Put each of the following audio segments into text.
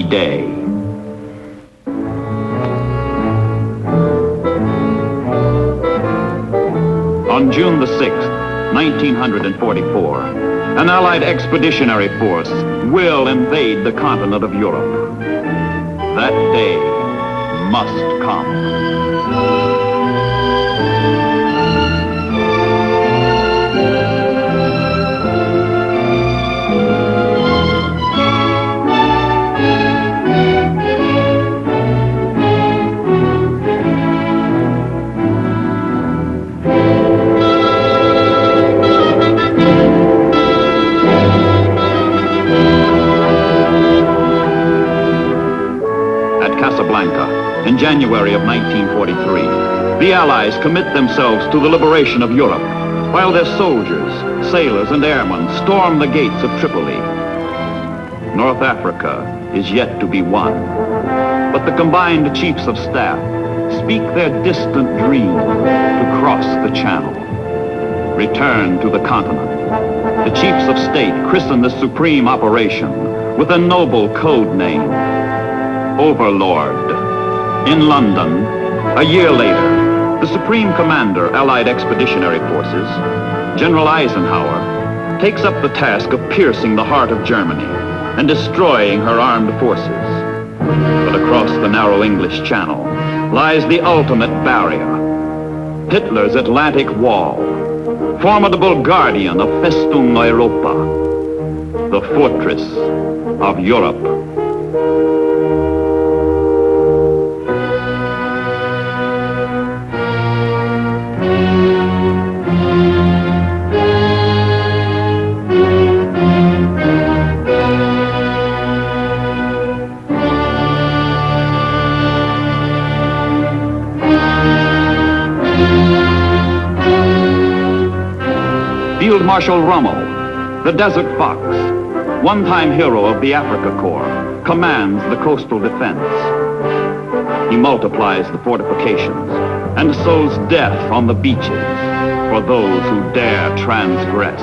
D-Day. On June the 6th, 1944, an Allied expeditionary force will invade the continent of Europe. That day must come. In January of 1943, the Allies commit themselves to the liberation of Europe, while their soldiers, sailors, and airmen storm the gates of Tripoli. North Africa is yet to be won, but the combined chiefs of staff speak their distant dream to cross the Channel, return to the continent. The chiefs of state christen this supreme operation with a noble code name, Overlord. In London, a year later, the Supreme Commander, Allied Expeditionary Forces, General Eisenhower, takes up the task of piercing the heart of Germany and destroying her armed forces. But across the narrow English Channel lies the ultimate barrier, Hitler's Atlantic Wall, formidable guardian of Festung Europa, the fortress of Europe. Field Marshal Rommel, the Desert Fox, one-time hero of the Africa Corps, commands the coastal defense. He multiplies the fortifications and sows death on the beaches for those who dare transgress.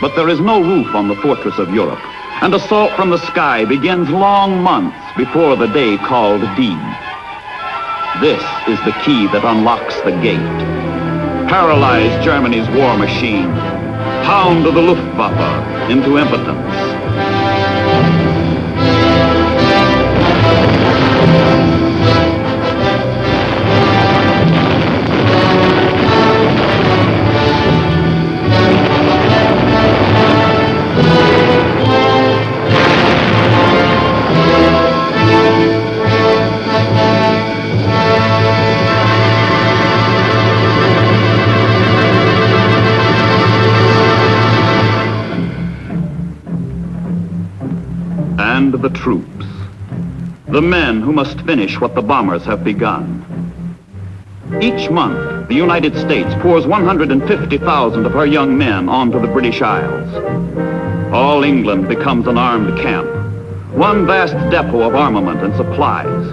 But there is no roof on the fortress of Europe, and assault from the sky begins long months before the day called D. This is the key that unlocks the gate. Paralyze Germany's war machine. Pound the Luftwaffe into impotence. And the troops, the men who must finish what the bombers have begun. Each month, the United States pours 150,000 of her young men onto the British Isles. All England becomes an armed camp, one vast depot of armament and supplies.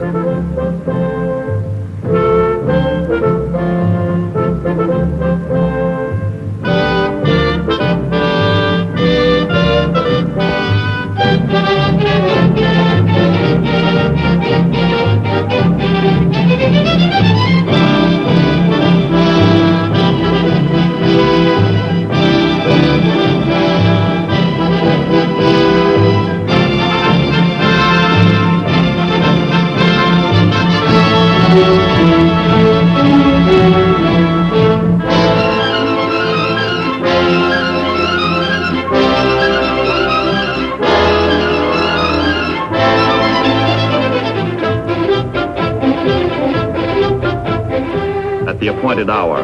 At the appointed hour,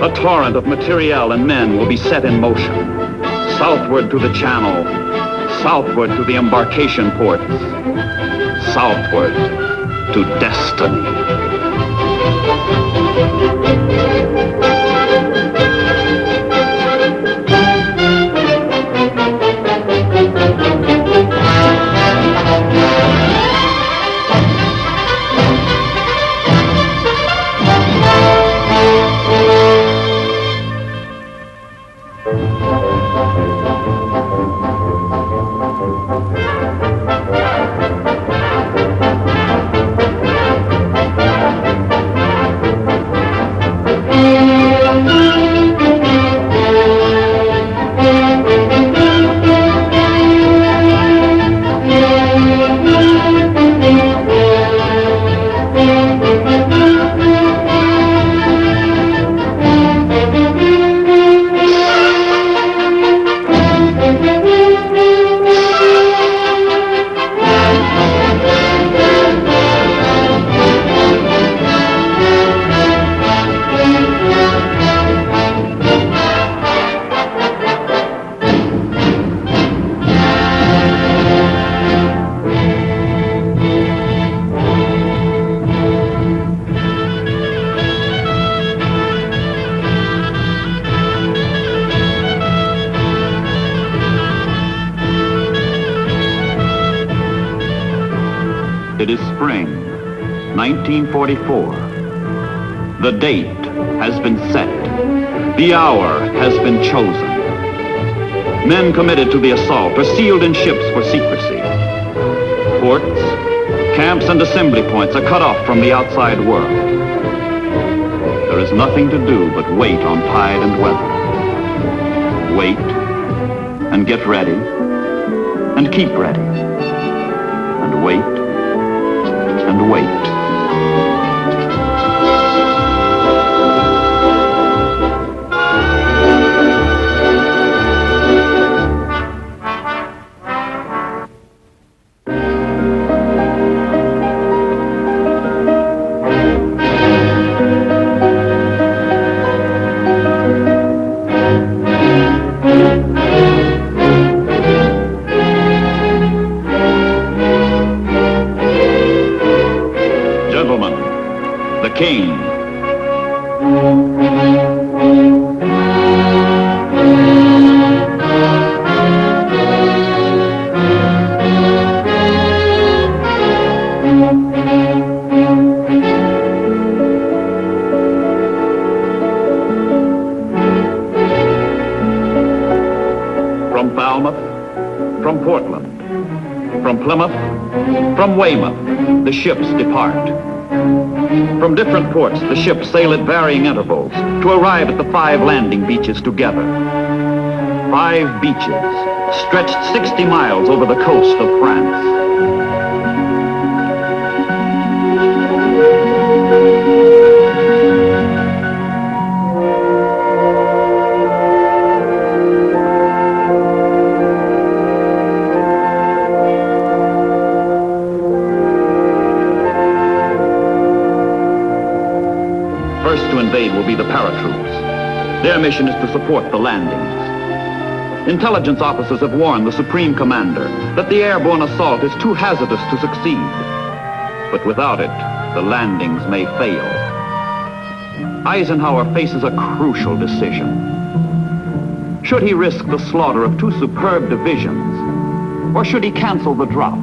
a torrent of materiel and men will be set in motion. Southward to the Channel, southward to the embarkation ports, southward to destiny. It is spring, 1944. The date has been set. The hour has been chosen. Men committed to the assault are sealed in ships for secrecy. Ports, camps, and assembly points are cut off from the outside world. There is nothing to do but wait on tide and weather. Wait and get ready and keep ready and wait and wait. King. From Falmouth, from Portland, from Plymouth, from Weymouth, the ships depart. From different ports, the ships sail at varying intervals to arrive at the 5 landing beaches together. 5 beaches stretched 60 miles over the coast of France. First to invade will be the paratroops. Their mission is to support the landings. Intelligence officers have warned the Supreme Commander that the airborne assault is too hazardous to succeed. But without it, the landings may fail. Eisenhower faces a crucial decision. Should he risk the slaughter of 2 superb divisions, or should he cancel the drop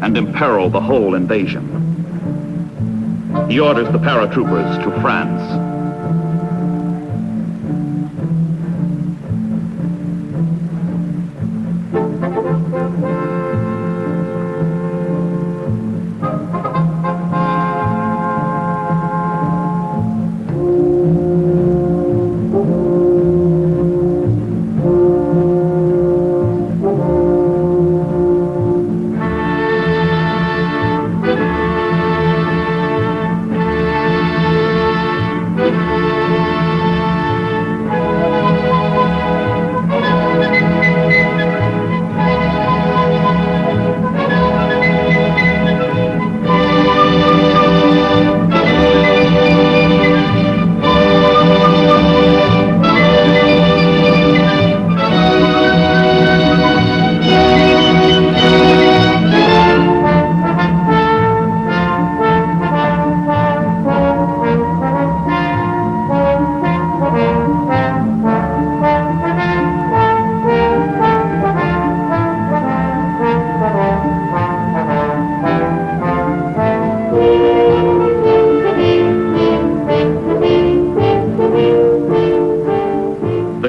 and imperil the whole invasion? He orders the paratroopers to France.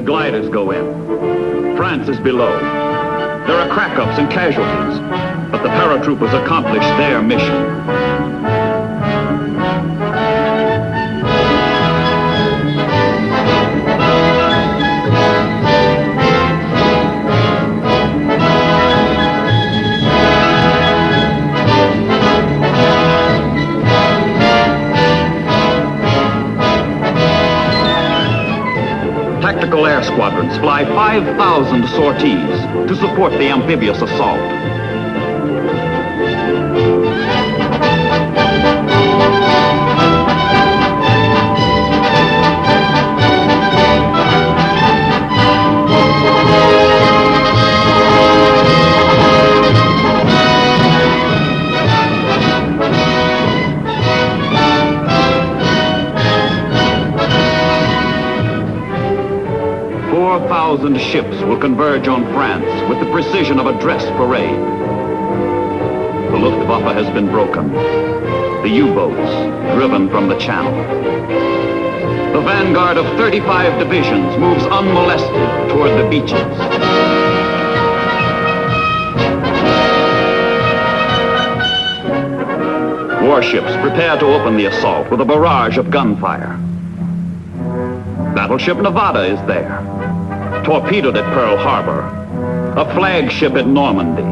Gliders go in. France is below. There are crack-ups and casualties, but the paratroopers accomplish their mission. 'Tactical air squadrons fly 5,000 sorties to support the amphibious assault. Thousand ships will converge on France with the precision of a dress parade. The Luftwaffe has been broken. The U-boats driven from the channel. The vanguard of 35 divisions moves unmolested toward the beaches. Warships prepare to open the assault with a barrage of gunfire. Battleship Nevada is there, torpedoed at Pearl Harbor, a flagship at Normandy.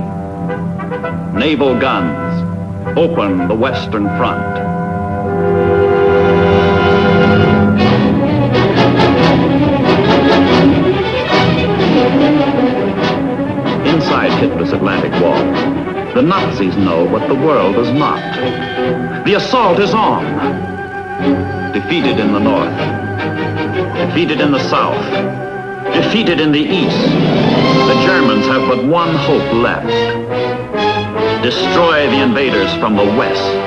Naval guns open the Western Front. Inside Hitler's Atlantic Wall, the Nazis know what the world does not. The assault is on. Defeated in the north, defeated in the south, defeated in the east, the Germans have but one hope left. Destroy the invaders from the west.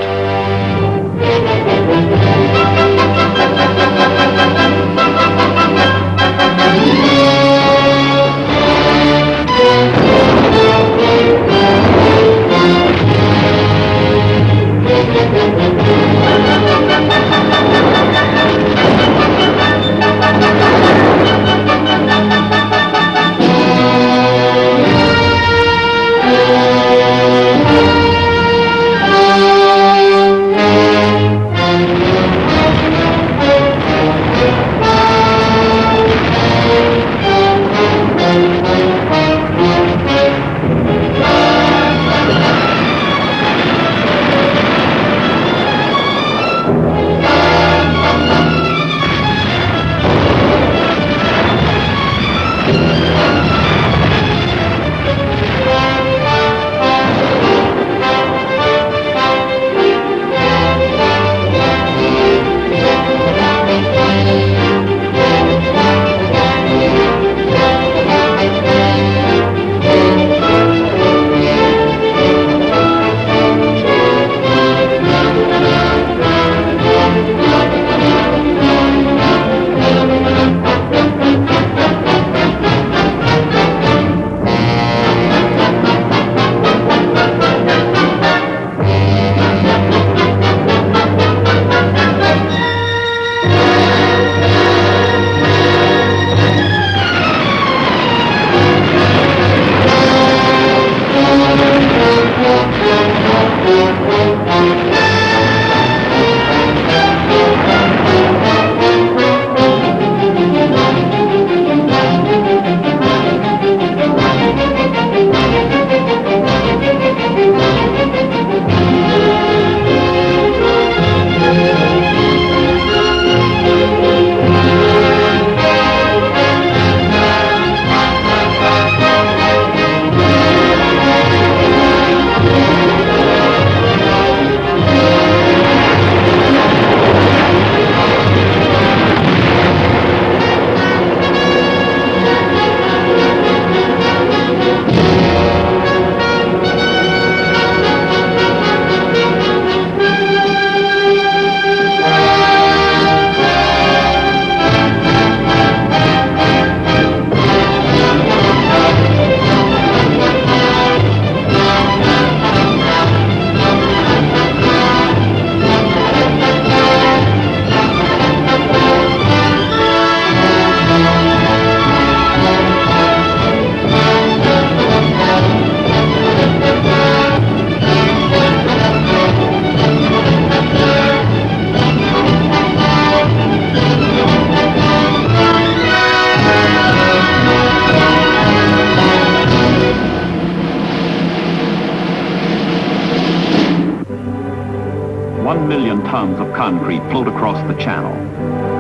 Tons of concrete float across the channel.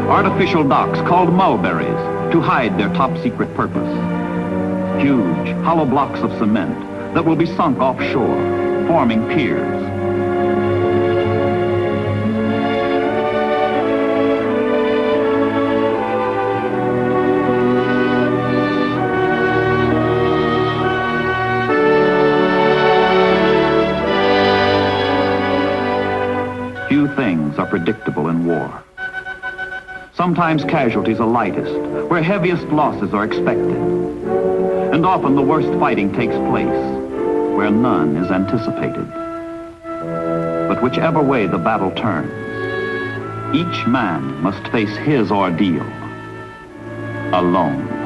Artificial docks called mulberries to hide their top-secret purpose. Huge, hollow blocks of cement that will be sunk offshore, forming piers. Few things are predictable in war. Sometimes casualties are lightest, where heaviest losses are expected. And often the worst fighting takes place, where none is anticipated. But whichever way the battle turns, each man must face his ordeal alone.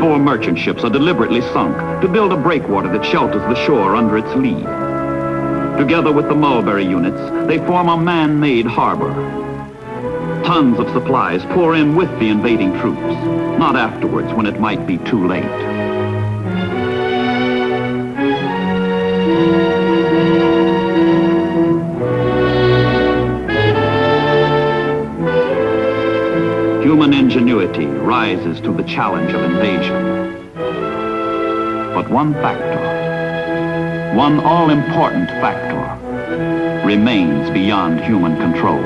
Four merchant ships are deliberately sunk to build a breakwater that shelters the shore under its lee. Together with the mulberry units, they form a man-made harbor. Tons of supplies pour in with the invading troops, not afterwards when it might be too late. Human ingenuity rises to the challenge of invasion. But one factor, one all-important factor, remains beyond human control.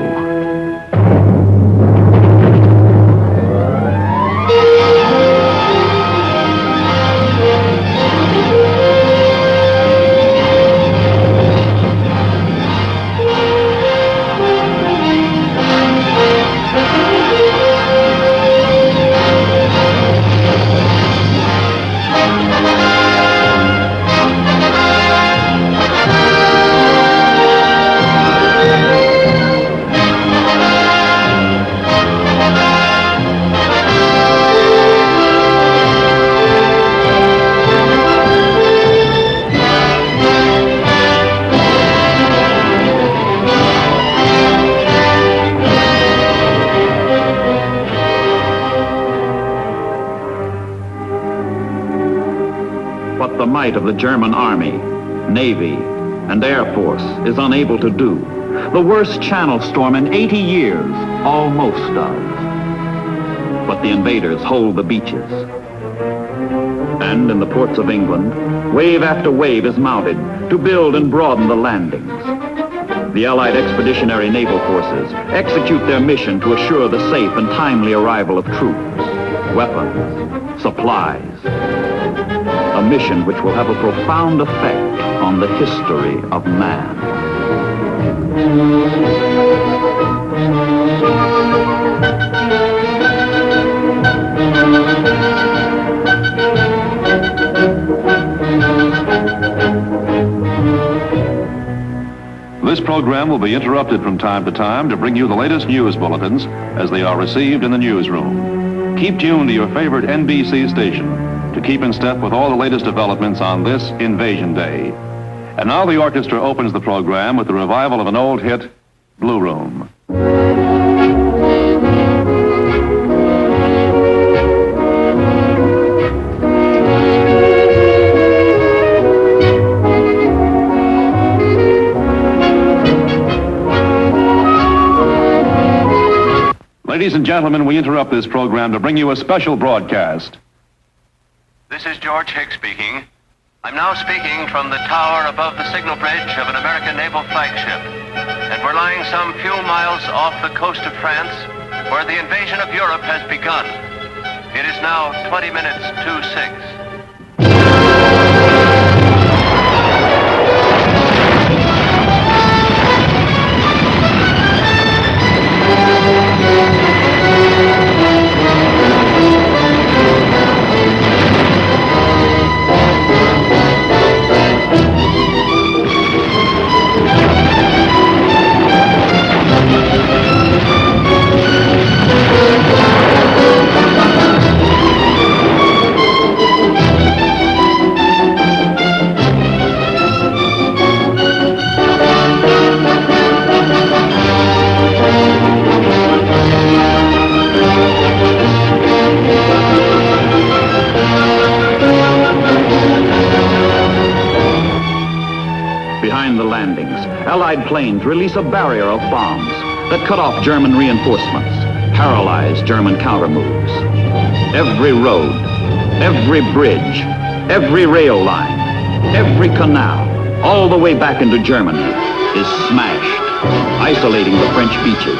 What the might of the German army, navy, and air force is unable to do, the worst channel storm in 80 years almost does. But the invaders hold the beaches. And in the ports of England, wave after wave is mounted to build and broaden the landings. The Allied Expeditionary Naval Forces execute their mission to assure the safe and timely arrival of troops, weapons, supplies. A mission which will have a profound effect on the history of man. This program will be interrupted from time to time to bring you the latest news bulletins as they are received in the newsroom. Keep tuned to your favorite NBC station to keep in step with all the latest developments on this Invasion Day. And now the orchestra opens the program with the revival of an old hit, Blue Room. Ladies and gentlemen, we interrupt this program to bring you a special broadcast. This is George Hicks speaking. I'm now speaking from the tower above the signal bridge of an American naval flagship. And we're lying some few miles off the coast of France, where the invasion of Europe has begun. It is now 20 minutes to 6. Behind the landings, Allied planes release a barrier of bombs that cut off German reinforcements, paralyze German counter moves. Every road, every bridge, Every rail line, every canal, all the way back into Germany, is smashed, isolating the French beaches.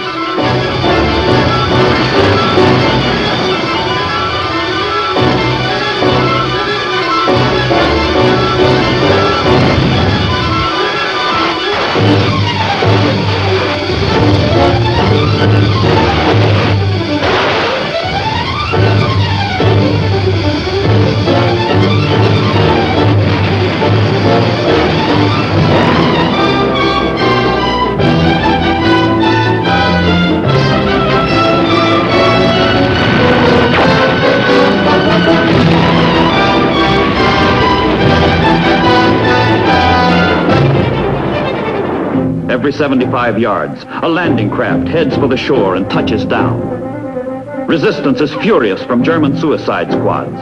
Every 75 yards, a landing craft heads for the shore and touches down. Resistance is furious from German suicide squads,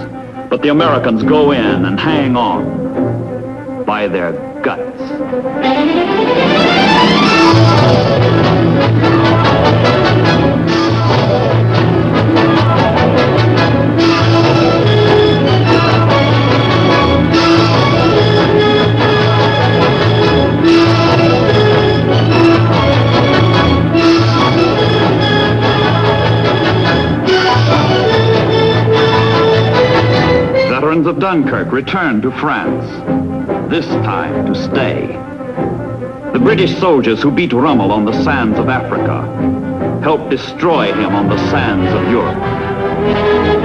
but the Americans go in and hang on by their guts. Veterans of Dunkirk returned to France, this time to stay. The British soldiers who beat Rommel on the sands of Africa helped destroy him on the sands of Europe.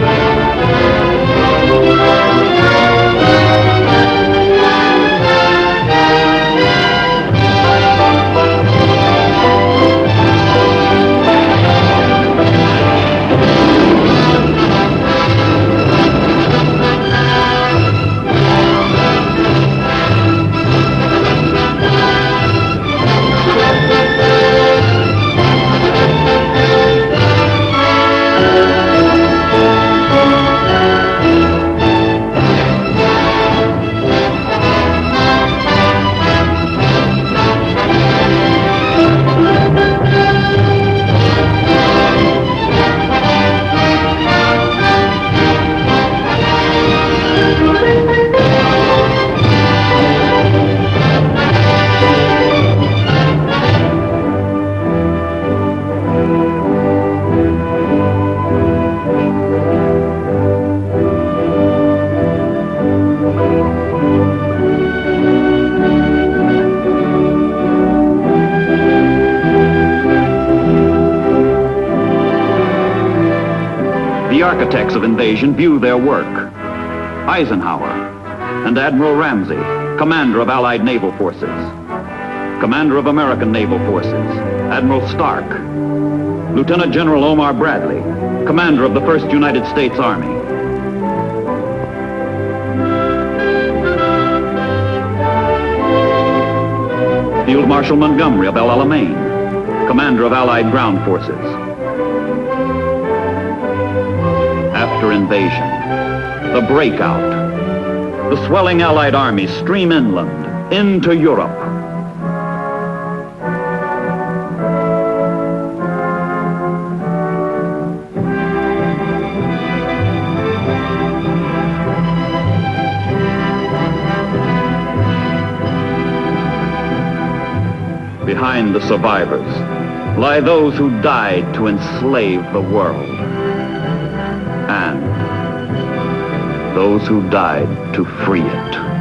The architects of invasion view their work. Eisenhower and Admiral Ramsey, commander of Allied naval forces. Commander of American naval forces, Admiral Stark. Lieutenant General Omar Bradley, commander of the 1st United States Army. Field Marshal Montgomery of El Alamein, commander of Allied ground forces. After invasion, the breakout, the swelling Allied armies stream inland into Europe. Behind the survivors lie those who died to enslave the world, and those who died to free it.